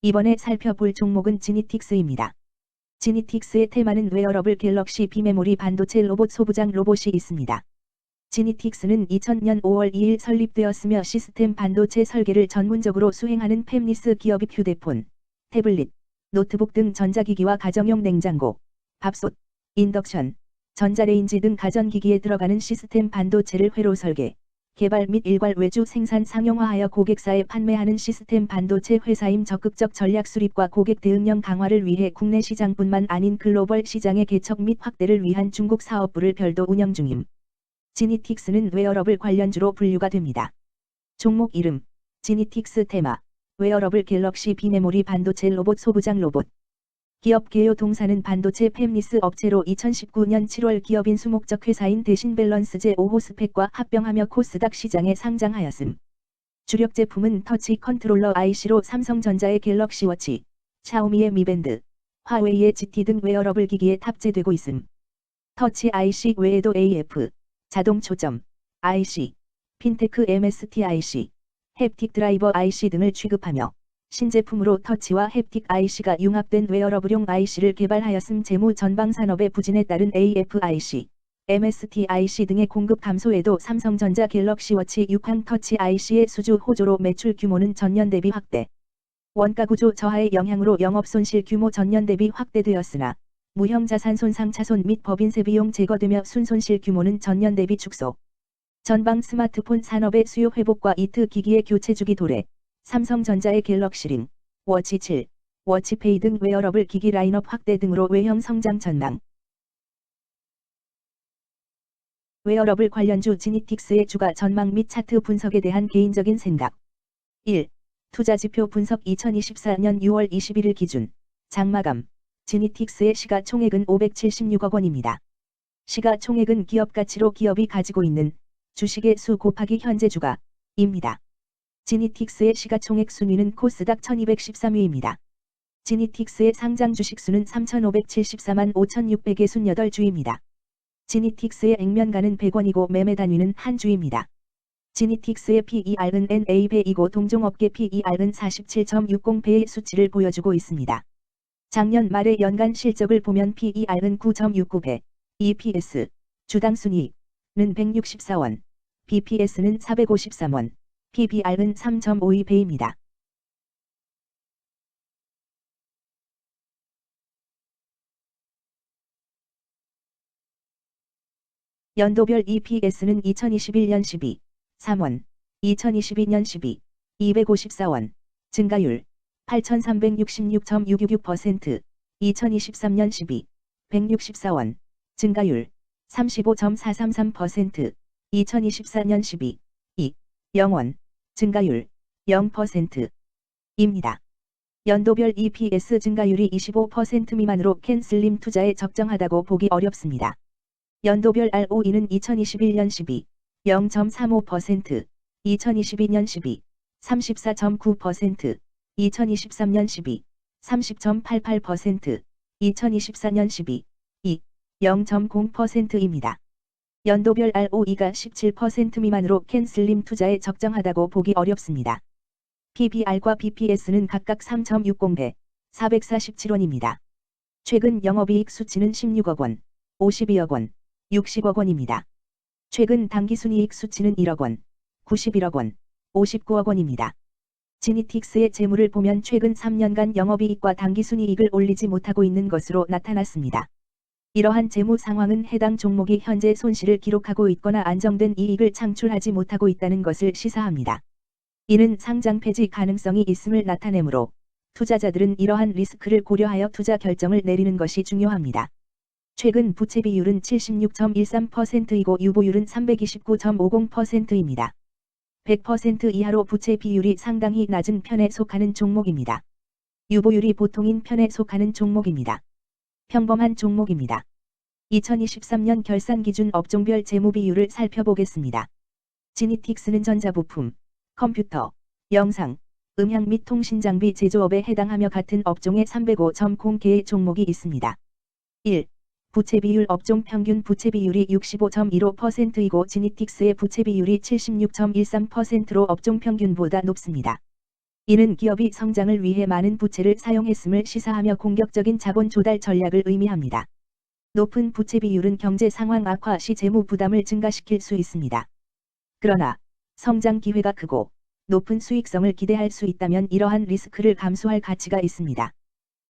이번에 살펴볼 종목은 지니틱스입니다. 지니틱스의 테마는 웨어러블 갤럭시 비메모리 반도체 로봇 소부장 로봇이 있습니다. 지니틱스는 2000년 5월 2일 설립되었으며 시스템 반도체 설계를 전문적으로 수행하는 팹리스 기업이 휴대폰, 태블릿, 노트북 등 전자기기와 가정용 냉장고, 밥솥, 인덕션, 전자레인지 등 가전기기에 들어가는 시스템 반도체를 회로 설계, 개발 및 일괄 외주 생산 상용화하여 고객사에 판매하는 시스템 반도체 회사임. 적극적 전략 수립과 고객 대응력 강화를 위해 국내 시장뿐만 아닌 글로벌 시장의 개척 및 확대를 위한 중국 사업부를 별도 운영 중임. 지니틱스는 웨어러블 관련주로 분류가 됩니다. 종목 이름, 지니틱스 테마, 웨어러블 갤럭시 비메모리 반도체 로봇 소부장 로봇. 기업 개요 동사는 반도체 팹리스 업체로 2019년 7월 기업인 수목적 회사인 대신밸런스제 5호 스펙과 합병하며 코스닥 시장에 상장하였음. 주력 제품은 터치 컨트롤러 IC로 삼성전자의 갤럭시 워치, 샤오미의 미밴드, 화웨이의 GT 등 웨어러블 기기에 탑재되고 있음. 터치 IC 외에도 AF, 자동 초점, IC, 핀테크 MST IC, 햅틱 드라이버 IC 등을 취급하며 신제품으로 터치와 햅틱 IC가 융합된 웨어러블용 IC를 개발하였음. 재무 전방 산업의 부진에 따른 AF IC, MST IC 등의 공급 감소에도 삼성전자 갤럭시 워치 6항 터치 IC의 수주 호조로 매출 규모는 전년 대비 확대. 원가 구조 저하의 영향으로 영업 손실 규모 전년 대비 확대되었으나 무형 자산 손상 차손 및 법인세 비용 제거되며 순손실 규모는 전년 대비 축소. 전방 스마트폰 산업의 수요 회복과 이트 기기의 교체 주기 도래, 삼성전자의 갤럭시링, 워치 7, 워치페이 등 웨어러블 기기 라인업 확대 등으로 외형 성장 전망. 웨어러블 관련주 지니틱스의 주가 전망 및 차트 분석에 대한 개인적인 생각. 1. 투자지표 분석. 2024년 6월 21일 기준 장마감 지니틱스의 시가총액은 576억 원입니다. 시가총액은 기업가치로 기업이 가지고 있는 주식의 수 곱하기 현재 주가입니다. 지니틱스의 시가총액 순위는 코스닥 1213위입니다. 지니틱스의 상장 주식수는 3574만 5668주입니다. 지니틱스의 액면가는 100원이고 매매 단위는 한 주입니다. 지니틱스의 PER은 NA배이고 동종업계 PER은 47.60배의 수치를 보여주고 있습니다. 작년 말의 연간 실적을 보면 PER은 9.69배, EPS, 주당 순이익은 164원, BPS는 453원, PBR은 3.52배입니다. 연도별 EPS는 2021년 12, 3원, 2022년 12, 254원, 증가율 8,366.666%, 2023년 12, 164원, 증가율 35.433%, 2024년 12, 2, 0원, 증가율 0%입니다. 연도별 EPS 증가율이 25% 미만으로 캔슬림 투자에 적정하다고 보기 어렵습니다. 연도별 ROE는 2021년 12, 0.35%, 2022년 12, 34.9%, 2023년 12, 30.88%, 2024년 12, 2, 0.0%입니다. 연도별 ROE가 17% 미만으로 캔슬림 투자에 적정하다고 보기 어렵습니다. PBR과 BPS는 각각 3.60배, 447원입니다. 최근 영업이익 수치는 16억 원, 52억 원, 60억 원입니다. 최근 당기순이익 수치는 1억 원, 91억 원, 59억 원입니다. 지니틱스의 재물을 보면 최근 3년간 영업이익과 당기순이익을 올리지 못하고 있는 것으로 나타났습니다. 이러한 재무 상황은 해당 종목이 현재 손실을 기록하고 있거나 안정된 이익을 창출하지 못하고 있다는 것을 시사합니다. 이는 상장 폐지 가능성이 있음을 나타내므로 투자자들은 이러한 리스크를 고려하여 투자 결정을 내리는 것이 중요합니다. 최근 부채 비율은 76.13%이고 유보율은 329.50%입니다. 100% 이하로 부채 비율이 상당히 낮은 편에 속하는 종목입니다. 유보율이 보통인 편에 속하는 종목입니다. 평범한 종목입니다. 2023년 결산 기준 업종별 재무 비율을 살펴보겠습니다. 지니틱스는 전자부품, 컴퓨터, 영상, 음향 및 통신장비 제조업에 해당하며 같은 업종에 305.0개의 종목이 있습니다. 1. 부채 비율. 업종 평균 부채 비율이 65.15%이고 지니틱스의 부채 비율이 76.13%로 업종 평균보다 높습니다. 이는 기업이 성장을 위해 많은 부채를 사용했음을 시사하며 공격적인 자본 조달 전략을 의미합니다. 높은 부채 비율은 경제 상황 악화 시 재무 부담을 증가시킬 수 있습니다. 그러나 성장 기회가 크고 높은 수익성을 기대할 수 있다면 이러한 리스크를 감수할 가치가 있습니다.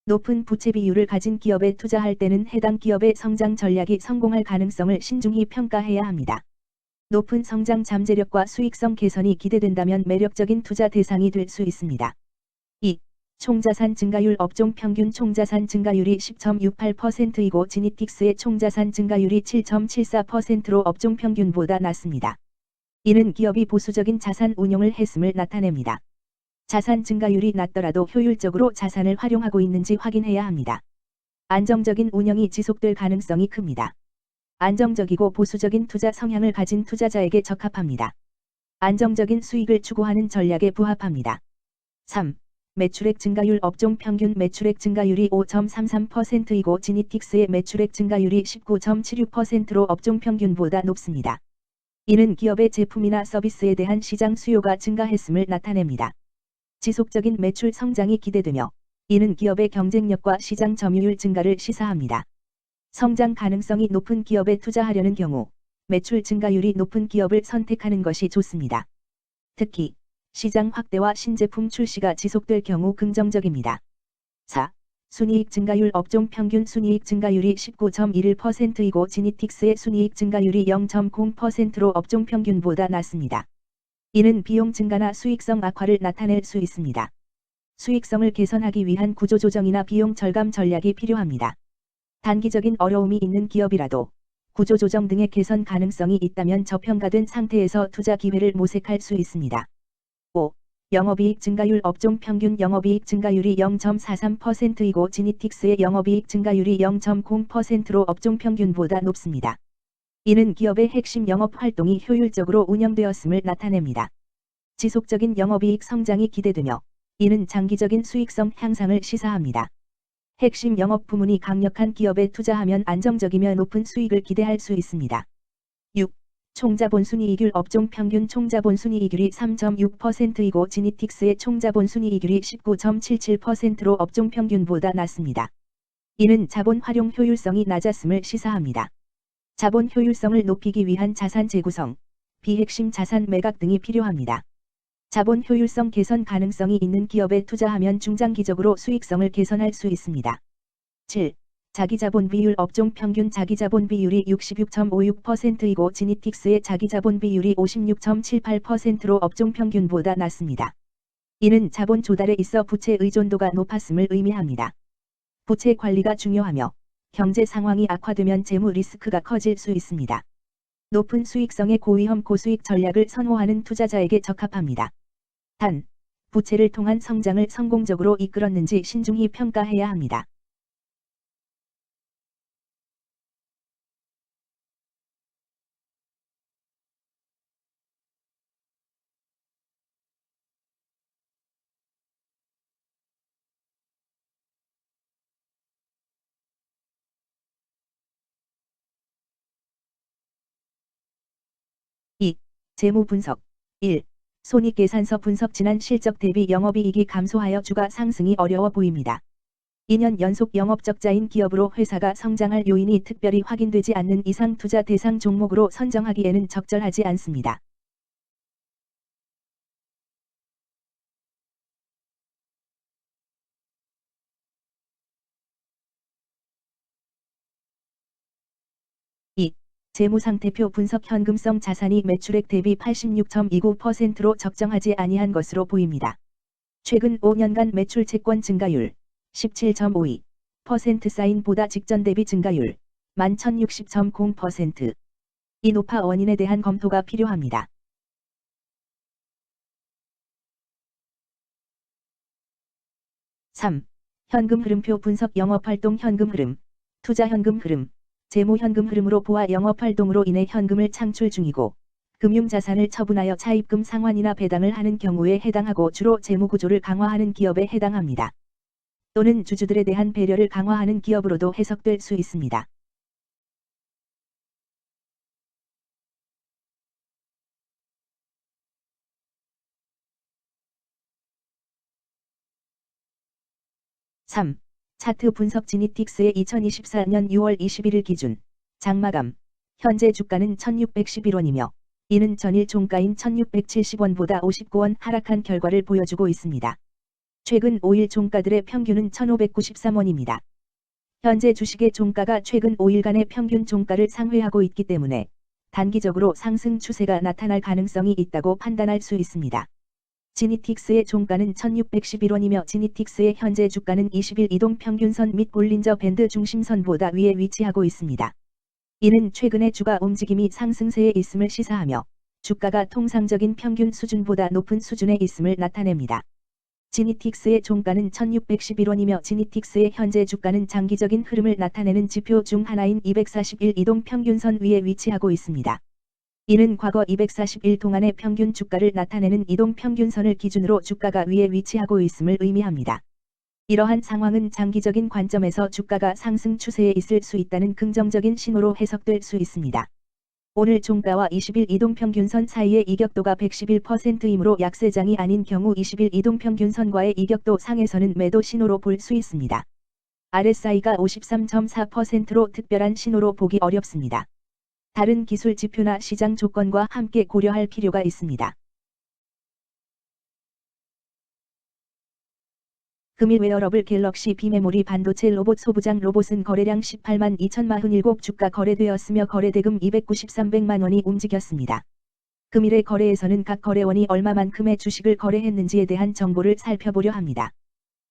높은 부채 비율을 가진 기업에 투자할 때는 해당 기업의 성장 전략이 성공할 가능성을 신중히 평가해야 합니다. 높은 성장 잠재력과 수익성 개선이 기대된다면 매력적인 투자 대상이 될 수 있습니다. 2. 총자산 증가율 업종 평균 총자산 증가율이 10.68%이고 지니틱스의 총자산 증가율이 7.74%로 업종 평균보다 낮습니다. 이는 기업이 보수적인 자산 운용을 했음을 나타냅니다. 자산 증가율이 낮더라도 효율적으로 자산을 활용하고 있는지 확인해야 합니다. 안정적인 운영이 지속될 가능성이 큽니다. 안정적이고 보수적인 투자 성향을 가진 투자자에게 적합합니다. 안정적인 수익을 추구하는 전략에 부합합니다. 3. 매출액 증가율 업종 평균 매출액 증가율이 5.33%이고 지니틱스의 매출액 증가율이 19.76%로 업종 평균보다 높습니다. 이는 기업의 제품이나 서비스에 대한 시장 수요가 증가했음을 나타냅니다. 지속적인 매출 성장이 기대되며 이는 기업의 경쟁력과 시장 점유율 증가를 시사합니다. 성장 가능성이 높은 기업에 투자하려는 경우 매출 증가율이 높은 기업을 선택하는 것이 좋습니다. 특히 시장 확대와 신제품 출시가 지속될 경우 긍정적입니다. 4. 순이익 증가율 업종 평균 순이익 증가율이 19.11%이고 지니틱스의 순이익 증가율이 0.0%로 업종 평균보다 낮습니다. 이는 비용 증가나 수익성 악화를 나타낼 수 있습니다. 수익성을 개선하기 위한 구조조정이나 비용 절감 전략이 필요합니다. 단기적인 어려움이 있는 기업이라도 구조조정 등의 개선 가능성이 있다면 저평가된 상태에서 투자 기회를 모색할 수 있습니다. 5. 영업이익 증가율 업종 평균 영업이익 증가율이 0.43%이고 지니틱스의 영업이익 증가율이 0.0%로 업종 평균보다 높습니다. 이는 기업의 핵심 영업 활동이 효율적으로 운영되었음을 나타냅니다. 지속적인 영업이익 성장이 기대되며 이는 장기적인 수익성 향상을 시사합니다. 핵심 영업 부문이 강력한 기업에 투자하면 안정적이며 높은 수익을 기대할 수 있습니다. 6. 총자본순이익률 업종 평균 총자본순이익률이 3.6%이고 지니틱스의 총자본순이익률이 19.77%로 업종 평균보다 낮습니다. 이는 자본 활용 효율성이 낮았음을 시사합니다. 자본 효율성을 높이기 위한 자산 재구성, 비핵심 자산 매각 등이 필요합니다. 자본 효율성 개선 가능성이 있는 기업에 투자하면 중장기적으로 수익성을 개선할 수 있습니다. 7. 자기자본 비율 업종 평균 자기자본 비율이 66.56%이고 지니틱스의 자기자본 비율이 56.78%로 업종 평균보다 낮습니다. 이는 자본 조달에 있어 부채 의존도가 높았음을 의미합니다. 부채 관리가 중요하며 경제 상황이 악화되면 재무 리스크가 커질 수 있습니다. 높은 수익성의 고위험 고수익 전략을 선호하는 투자자에게 적합합니다. 단, 부채를 통한 성장을 성공적으로 이끌었는지 신중히 평가해야 합니다. 재무 분석 1. 손익계산서 분석 지난 실적 대비 영업이익이 감소하여 주가 상승이 어려워 보입니다. 2년 연속 영업적자인 기업으로 회사가 성장할 요인이 특별히 확인되지 않는 이상 투자 대상 종목으로 선정하기에는 적절하지 않습니다. 재무상태표 분석 현금성 자산이 매출액 대비 86.29%로 적정하지 아니한 것으로 보입니다. 최근 5년간 매출 채권 증가율 17.52% 사인보다 직전 대비 증가율 1160.0%. 이 높아 원인에 대한 검토가 필요합니다. 현금 흐름표 분석 영업활동 현금 흐름, 투자 현금 흐름, 재무 현금 흐름으로 보아 영업활동으로 인해 현금을 창출 중이고 금융자산을 처분하여 차입금 상환이나 배당을 하는 경우에 해당하고 주로 재무구조를 강화하는 기업에 해당합니다. 또는 주주들에 대한 배려를 강화하는 기업으로도 해석될 수 있습니다. 3. 차트 분석 지니틱스의 2024년 6월 21일 기준 장마감 현재 주가는 1611원이며 이는 전일 종가인 1670원보다 59원 하락한 결과를 보여주고 있습니다. 최근 5일 종가들의 평균은 1593원입니다. 현재 주식의 종가가 최근 5일간의 평균 종가를 상회하고 있기 때문에 단기적으로 상승 추세가 나타날 가능성이 있다고 판단할 수 있습니다. 지니틱스의 종가는 1611원이며 지니틱스의 현재 주가는 20일 이동평균선 및 볼린저 밴드 중심선보다 위에 위치하고 있습니다. 이는 최근의 주가 움직임이 상승세에 있음을 시사하며 주가가 통상적인 평균 수준보다 높은 수준에 있음을 나타냅니다. 지니틱스의 종가는 1611원이며 지니틱스의 현재 주가는 장기적인 흐름을 나타내는 지표 중 하나인 241 이동평균선 위에 위치하고 있습니다. 이는 과거 241 동안의 평균 주가를 나타내는 이동평균선을 기준으로 주가가 위에 위치하고 있음을 의미합니다. 이러한 상황은 장기적인 관점에서 주가가 상승 추세에 있을 수 있다는 긍정적인 신호로 해석될 수 있습니다. 오늘 종가와 20일 이동평균선 사이의 이격도가 111%이므로 약세장이 아닌 경우 20일 이동평균선과의 이격도 상에서는 매도 신호로 볼 수 있습니다. RSI가 53.4%로 특별한 신호로 보기 어렵습니다. 다른 기술 지표나 시장 조건과 함께 고려할 필요가 있습니다. 금일 웨어러블 갤럭시 비메모리 반도체 로봇 소부장 로봇은 거래량 18만 2,047 주가 거래되었으며 거래대금 293백만 원이 움직였습니다. 금일의 거래에서는 각 거래원이 얼마만큼의 주식을 거래했는지에 대한 정보를 살펴보려 합니다.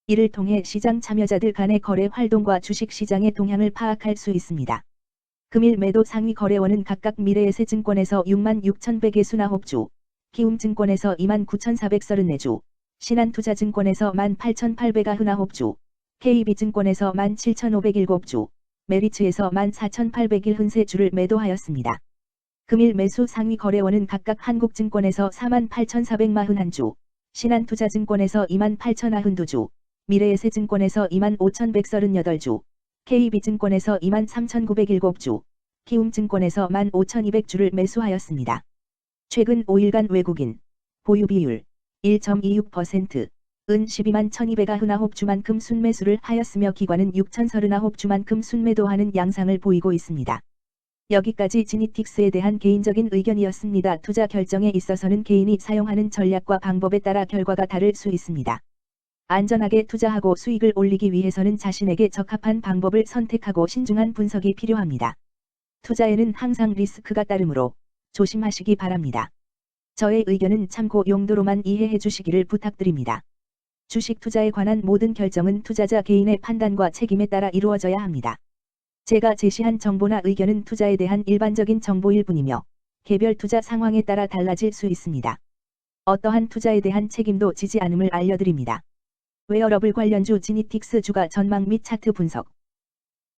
이를 통해 시장 참여자들 간의 거래 활동과 주식 시장의 동향을 파악할 수 있습니다. 금일 매도 상위 거래원은 각각 미래에셋증권에서 66,139주, 키움증권에서 29,434주, 신한투자증권에서 18,899주, KB증권에서 17,507주, 메리츠에서 14,801주를 매도하였습니다. 금일 매수 상위 거래원은 각각 한국증권에서 48,441주, 신한투자증권에서 28,092주, 미래에셋증권에서 25,138주, KB증권에서 23,907주, 키움증권에서 15,200주를 매수하였습니다. 최근 5일간 외국인 보유 비율 1.26%, 은 12만 1,299주만큼 순매수를 하였으며 기관은 6,039주만큼 순매도하는 양상을 보이고 있습니다. 여기까지 지니틱스에 대한 개인적인 의견이었습니다. 투자 결정에 있어서는 개인이 사용하는 전략과 방법에 따라 결과가 다를 수 있습니다. 안전하게 투자하고 수익을 올리기 위해서는 자신에게 적합한 방법을 선택하고 신중한 분석이 필요합니다. 투자에는 항상 리스크가 따르므로 조심하시기 바랍니다. 저의 의견은 참고 용도로만 이해해 주시기를 부탁드립니다. 주식 투자에 관한 모든 결정은 투자자 개인의 판단과 책임에 따라 이루어져야 합니다. 제가 제시한 정보나 의견은 투자에 대한 일반적인 정보일 뿐이며 개별 투자 상황에 따라 달라질 수 있습니다. 어떠한 투자에 대한 책임도 지지 않음을 알려드립니다. 웨어러블 관련주 지니틱스 주가 전망 및 차트 분석